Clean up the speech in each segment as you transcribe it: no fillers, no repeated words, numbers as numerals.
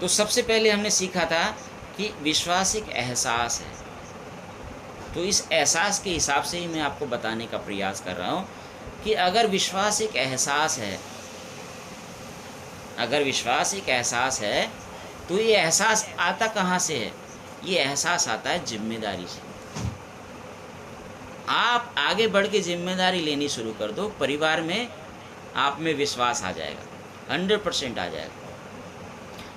तो सबसे पहले हमने सीखा था कि विश्वास एक एहसास है। तो इस एहसास के हिसाब से ही मैं आपको बताने का प्रयास कर रहा हूँ कि अगर विश्वास एक एहसास है, अगर विश्वास एक एहसास है, तो ये एहसास आता कहाँ से है? ये एहसास आता है ज़िम्मेदारी से। आप आगे बढ़ के ज़िम्मेदारी लेनी शुरू कर दो, परिवार में आप में विश्वास आ जाएगा, 100% आ जाएगा।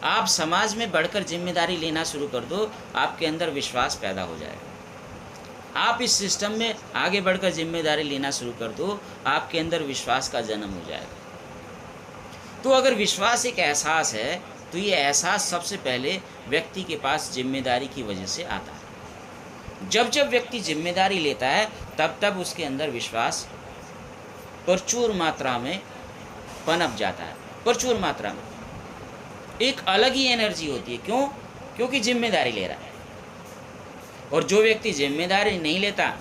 आप समाज में बढ़कर ज़िम्मेदारी लेना शुरू कर दो, आपके अंदर विश्वास पैदा हो जाएगा। आप इस सिस्टम में आगे बढ़कर ज़िम्मेदारी लेना शुरू कर दो, आपके अंदर विश्वास का जन्म हो जाएगा। तो अगर विश्वास एक एहसास है, तो ये एहसास सबसे पहले व्यक्ति के पास ज़िम्मेदारी की वजह से आता है। जब जब व्यक्ति ज़िम्मेदारी लेता है, तब तब उसके अंदर विश्वास प्रचुर मात्रा में पनप जाता है, प्रचुर मात्रा में। एक अलग ही एनर्जी होती है। क्यों? क्योंकि जिम्मेदारी ले रहा है। और जो व्यक्ति जिम्मेदारी नहीं लेता,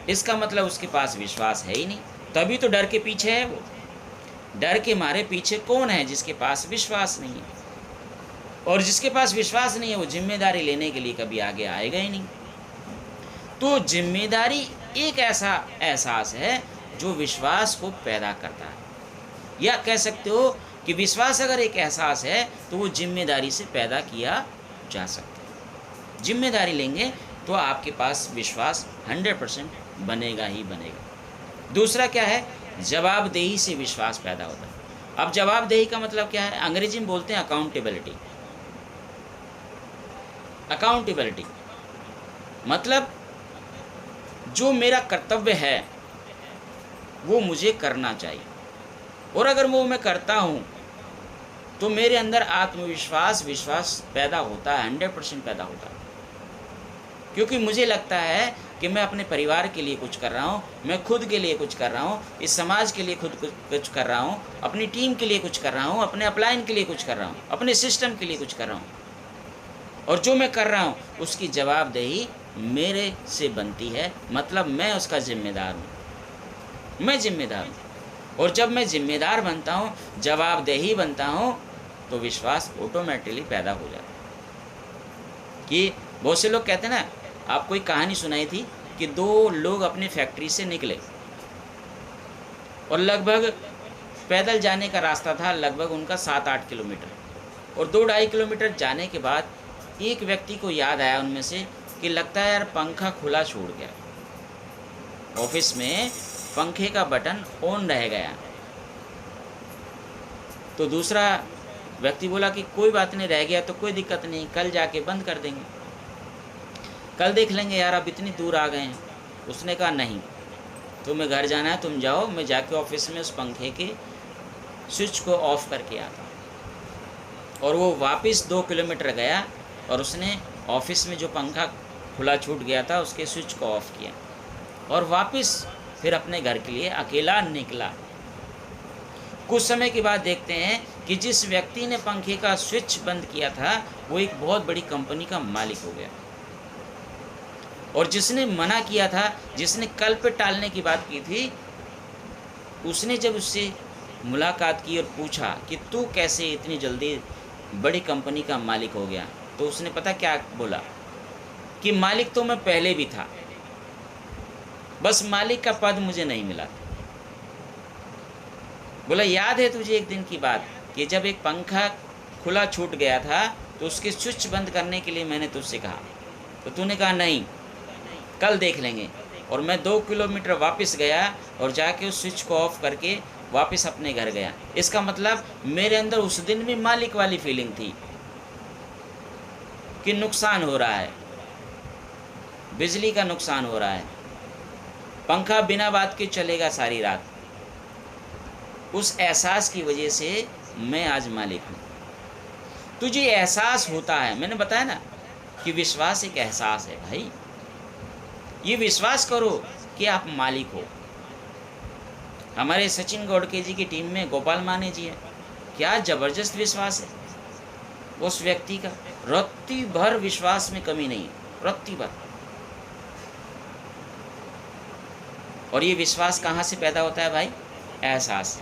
इसका मतलब उसके पास विश्वास है ही नहीं, तभी तो डर के पीछे है वो। डर के मारे पीछे कौन है? जिसके पास विश्वास नहीं है। और जिसके पास विश्वास नहीं है, वो जिम्मेदारी लेने के लिए कभी आगे आएगा ही नहीं। तो जिम्मेदारी एक ऐसा एहसास है जो विश्वास को पैदा करता है। या कह सकते हो कि विश्वास अगर एक एहसास है, तो वो जिम्मेदारी से पैदा किया जा सकता है। जिम्मेदारी लेंगे तो आपके पास विश्वास 100% बनेगा ही बनेगा। दूसरा क्या है? जवाबदेही से विश्वास पैदा होता है। अब जवाबदेही का मतलब क्या है? अंग्रेजी में बोलते हैं अकाउंटेबिलिटी। अकाउंटेबिलिटी मतलब जो मेरा कर्तव्य है वो मुझे करना चाहिए, और अगर वो मैं करता हूँ तो मेरे अंदर विश्वास पैदा होता है, 100% पैदा होता है। क्योंकि मुझे लगता है कि मैं अपने परिवार के लिए कुछ कर रहा हूँ, मैं खुद के लिए कुछ कर रहा हूँ, इस समाज के लिए खुद कुछ कर रहा हूँ, अपनी टीम के लिए कुछ कर रहा हूँ, अपने अपलाइन के लिए कुछ कर रहा हूँ, अपने सिस्टम के लिए कुछ कर रहा हूँ। और जो मैं कर रहा हूँ उसकी जवाबदेही मेरे से बनती है, मतलब मैं उसका जिम्मेदार हूँ, मैं जिम्मेदार हूँ। और जब मैं जिम्मेदार बनता हूँ, जवाबदेही बनता हूँ, तो विश्वास ऑटोमेटिकली पैदा हो जाता है। कि बहुत से लोग कहते हैं ना, आपको एक कहानी सुनाई थी कि 2 लोग अपनी फैक्ट्री से निकले और लगभग पैदल जाने का रास्ता था, लगभग उनका 7-8 किलोमीटर। और 2-2.5 किलोमीटर जाने के बाद एक व्यक्ति को याद आया उनमें से कि लगता है यार पंखा खुला छोड़ गया, ऑफिस में पंखे का बटन ऑन रह गया। तो दूसरा व्यक्ति बोला कि कोई बात नहीं, रह गया तो कोई दिक्कत नहीं, कल जाके बंद कर देंगे, कल देख लेंगे यार, अब इतनी दूर आ गए हैं। उसने कहा नहीं, तुम्हें घर जाना है, तुम जाओ, मैं जाके ऑफिस में उस पंखे के स्विच को ऑफ करके आता। और वो वापस 2 किलोमीटर गया और उसने ऑफिस में जो पंखा खुला छूट गया था उसके स्विच को ऑफ किया और वापस फिर अपने घर के लिए अकेला निकला। कुछ समय के बाद देखते हैं कि जिस व्यक्ति ने पंखे का स्विच बंद किया था वो एक बहुत बड़ी कंपनी का मालिक हो गया, और जिसने मना किया था, जिसने कल पे टालने की बात की थी, उसने जब उससे मुलाकात की और पूछा कि तू कैसे इतनी जल्दी बड़ी कंपनी का मालिक हो गया, तो उसने पता क्या बोला कि मालिक तो मैं पहले भी था, बस मालिक का पद मुझे नहीं मिला। बोला याद है तुझे एक दिन की बात कि जब एक पंखा खुला छूट गया था तो उसके स्विच बंद करने के लिए मैंने तुझसे कहा, तो तूने कहा नहीं, कल देख लेंगे। और मैं 2 किलोमीटर वापस गया और जाके उस स्विच को ऑफ करके वापस अपने घर गया। इसका मतलब मेरे अंदर उस दिन भी मालिक वाली फीलिंग थी कि नुकसान हो रहा है, बिजली का नुकसान हो रहा है, पंखा बिना बात के चलेगा सारी रात। उस एहसास की वजह से मैं आज मालिक हूँ। तुझे एहसास होता है, मैंने बताया ना कि विश्वास एक एहसास है भाई। ये विश्वास करो कि आप मालिक हो। हमारे सचिन गोडके जी की टीम में गोपाल माने जी हैं, क्या ज़बरदस्त विश्वास है उस व्यक्ति का, रत्ती भर विश्वास में कमी नहीं है, रत्ती भर। और ये विश्वास कहाँ से पैदा होता है भाई? एहसास।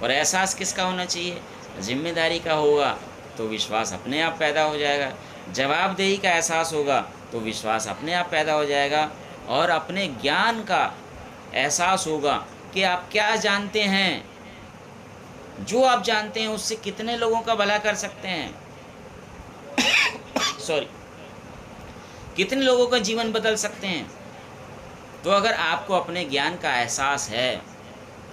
और एहसास किसका होना चाहिए? जिम्मेदारी का होगा, तो विश्वास अपने आप पैदा हो जाएगा। जवाबदेही का एहसास होगा तो विश्वास अपने आप पैदा हो जाएगा। और अपने ज्ञान का एहसास होगा कि आप क्या जानते हैं, जो आप जानते हैं उससे कितने लोगों का भला कर सकते हैं, सॉरी, कितने लोगों का जीवन बदल सकते हैं। तो अगर आपको अपने ज्ञान का एहसास है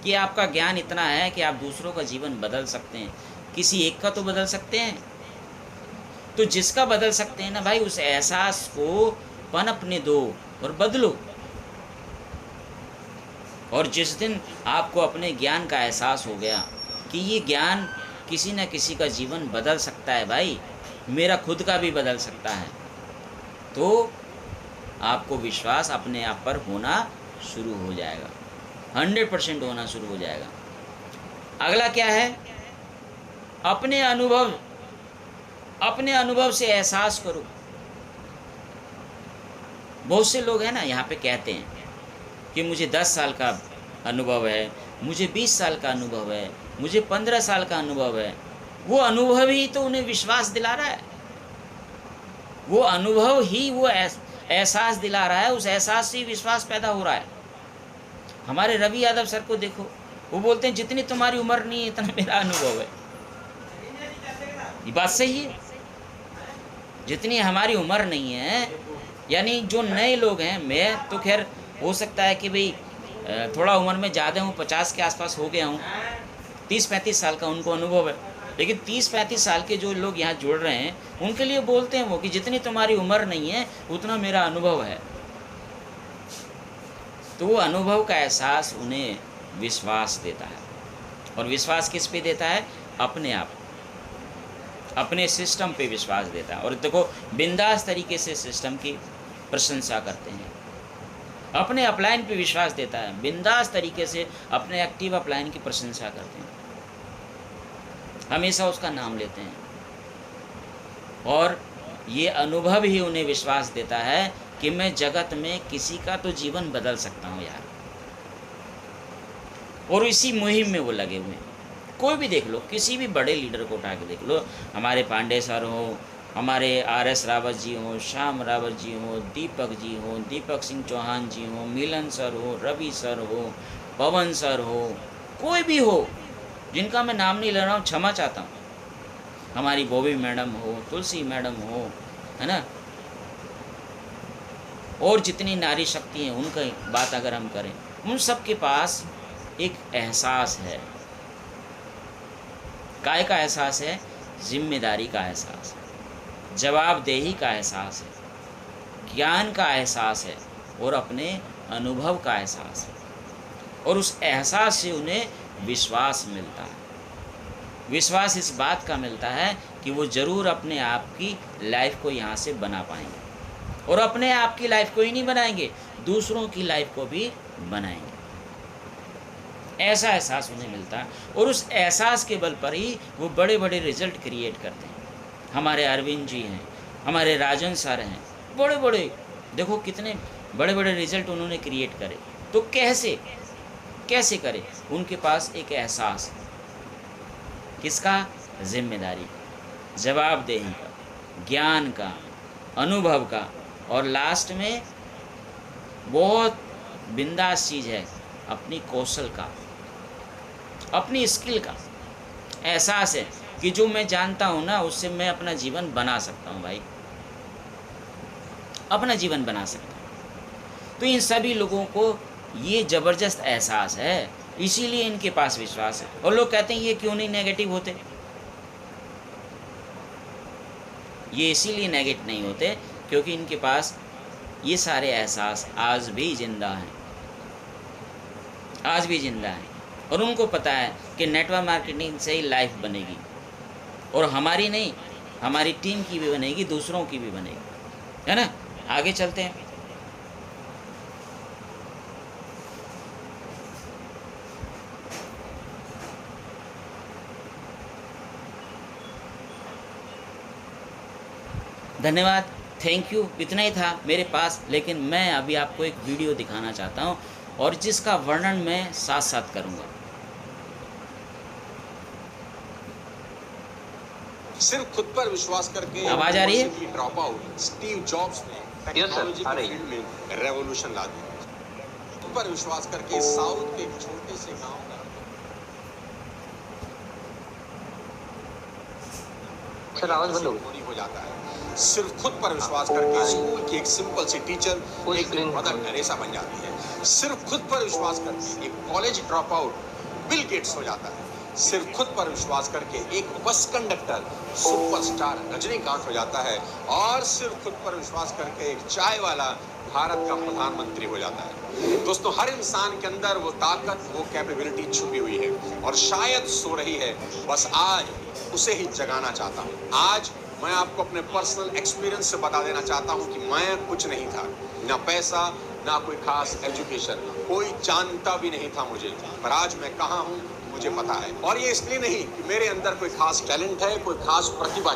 कि आपका ज्ञान इतना है कि आप दूसरों का जीवन बदल सकते हैं, किसी एक का तो बदल सकते हैं, तो जिसका बदल सकते हैं ना भाई, उस एहसास को पनपने दो और बदलो। और जिस दिन आपको अपने ज्ञान का एहसास हो गया कि ये ज्ञान किसी न किसी का जीवन बदल सकता है भाई, मेरा खुद का भी बदल सकता है, तो आपको विश्वास अपने आप पर होना शुरू हो जाएगा, 100% होना शुरू हो जाएगा। अगला क्या है? अपने अनुभव से एहसास करो। बहुत से लोग हैं ना यहाँ पे कहते हैं कि मुझे 10 साल का अनुभव है, मुझे 20 साल का अनुभव है, मुझे 15 साल का अनुभव है। वो अनुभव ही तो उन्हें विश्वास दिला रहा है, वो अनुभव ही वो एहसास दिला रहा है, उस एहसास से ही विश्वास पैदा हो रहा है। हमारे रवि यादव सर को देखो, वो बोलते हैं जितनी तुम्हारी उम्र नहीं है इतना मेरा अनुभव है। ये बात सही है, जितनी हमारी उम्र नहीं है, यानी जो नए लोग हैं, मैं तो खैर हो सकता है कि भाई थोड़ा उम्र में ज़्यादा हूँ, 50 के आसपास हो गया हूँ, 30-35 साल का उनको अनुभव है। लेकिन 30-35 साल के जो लोग यहाँ जुड़ रहे हैं, उनके लिए बोलते हैं वो कि जितनी तुम्हारी उम्र नहीं है उतना मेरा अनुभव है। तो वो अनुभव का एहसास उन्हें विश्वास देता है। और विश्वास किस पे देता है? अपने आप, अपने सिस्टम पे विश्वास देता है। और देखो, बिंदास तरीके से सिस्टम की प्रशंसा करते हैं। अपने अपलाइन पे विश्वास देता है, बिंदास तरीके से अपने एक्टिव अपलाइन की प्रशंसा करते हैं, हमेशा उसका नाम लेते हैं। और ये अनुभव ही उन्हें विश्वास देता है कि मैं जगत में किसी का तो जीवन बदल सकता हूँ यार। और इसी मुहिम में वो लगे हुए हैं। कोई भी देख लो, किसी भी बड़े लीडर को उठा के देख लो, हमारे पांडे सर हो, हमारे RS रावत जी हो, श्याम रावत जी हो, दीपक जी हो, दीपक सिंह चौहान जी हो, मिलन सर हो, रवि सर हो, पवन सर हो, कोई भी हो जिनका मैं नाम नहीं ले रहा हूँ, क्षमा चाहता हूँ, हमारी बॉबी मैडम हो, तुलसी मैडम हो, है ना, और जितनी नारी शक्ति हैं उनकी बात अगर हम करें, उन सब के पास एक एहसास है। काय का एहसास है? जिम्मेदारी का एहसास है, जवाबदेही का एहसास है, ज्ञान का एहसास है, और अपने अनुभव का एहसास है। और उस एहसास से उन्हें विश्वास मिलता है। विश्वास इस बात का मिलता है कि वो ज़रूर अपने आप की लाइफ को यहाँ से बना पाएंगे। और अपने आप की लाइफ को ही नहीं बनाएंगे, दूसरों की लाइफ को भी बनाएंगे। ऐसा एहसास उन्हें मिलता है। और उस एहसास के बल पर ही वो बड़े बड़े रिजल्ट क्रिएट करते हैं। हमारे अरविंद जी हैं, हमारे राजन सर हैं, बड़े बड़े, देखो कितने बड़े बड़े रिजल्ट उन्होंने क्रिएट करे। तो कैसे करे? उनके पास एक एहसास है। किसका? जिम्मेदारी का, जवाबदेही का, ज्ञान का, अनुभव का, और लास्ट में बहुत बिंदास चीज़ है, अपनी कौशल का, अपनी स्किल का एहसास है कि जो मैं जानता हूँ ना, उससे मैं अपना जीवन बना सकता हूँ भाई, अपना जीवन बना सकता हूँ। तो इन सभी लोगों को ये ज़बरदस्त एहसास है, इसीलिए इनके पास विश्वास है। और लोग कहते हैं ये क्यों नहीं नेगेटिव होते? ये इसीलिए नेगेटिव नहीं होते क्योंकि इनके पास ये सारे एहसास आज भी जिंदा हैं, आज भी जिंदा हैं। और उनको पता है कि नेटवर्क मार्केटिंग से ही लाइफ बनेगी, और हमारी नहीं, हमारी टीम की भी बनेगी, दूसरों की भी बनेगी, है ना। आगे चलते हैं। धन्यवाद, थैंक यू। इतना ही था मेरे पास, लेकिन मैं अभी आपको एक वीडियो दिखाना चाहता हूँ और जिसका वर्णन मैं साथ साथ करूँगा। सिर्फ खुद पर विश्वास करके आवाज आ रही है? ड्रॉप आउट स्टीव जॉब्स ने टेक्नोलॉजी के फील्ड में रेवोल्यूशन ला दी। खुद पर विश्वास करके साउथ के एक छोटे से गांव का सर आवाज बंद हो जाता है। सिर्फ खुद पर विश्वास करके स्कूल की एक सिंपल सी टीचर एक मदर टेरेसा बन जाती है। सिर्फ खुद पर विश्वास करके एक college drop out Bill Gates हो जाता है। सिर्फ खुद पर विश्वास करके एक बस कंडक्टर सुपरस्टार रजनीकांत हो जाता है। और सिर्फ खुद पर विश्वास करके एक चाय वाला भारत का प्रधानमंत्री हो जाता है। दोस्तों, हर इंसान के अंदर वो ताकत, वो कैपेबिलिटी छुपी हुई है और शायद सो रही है। बस आज उसे ही जगाना चाहता हूँ। आज मैं आपको अपने पर्सनल एक्सपीरियंस से बता देना चाहता हूँ कि मैं कुछ नहीं था, ना पैसा, ना कोई खास एजुकेशन, कोई जानता भी नहीं था मुझे, पर आज मैं कहाँ हूँ मुझे पता है। और ये इसलिए नहीं कि मेरे अंदर कोई खास टैलेंट है, कोई खास प्रतिभा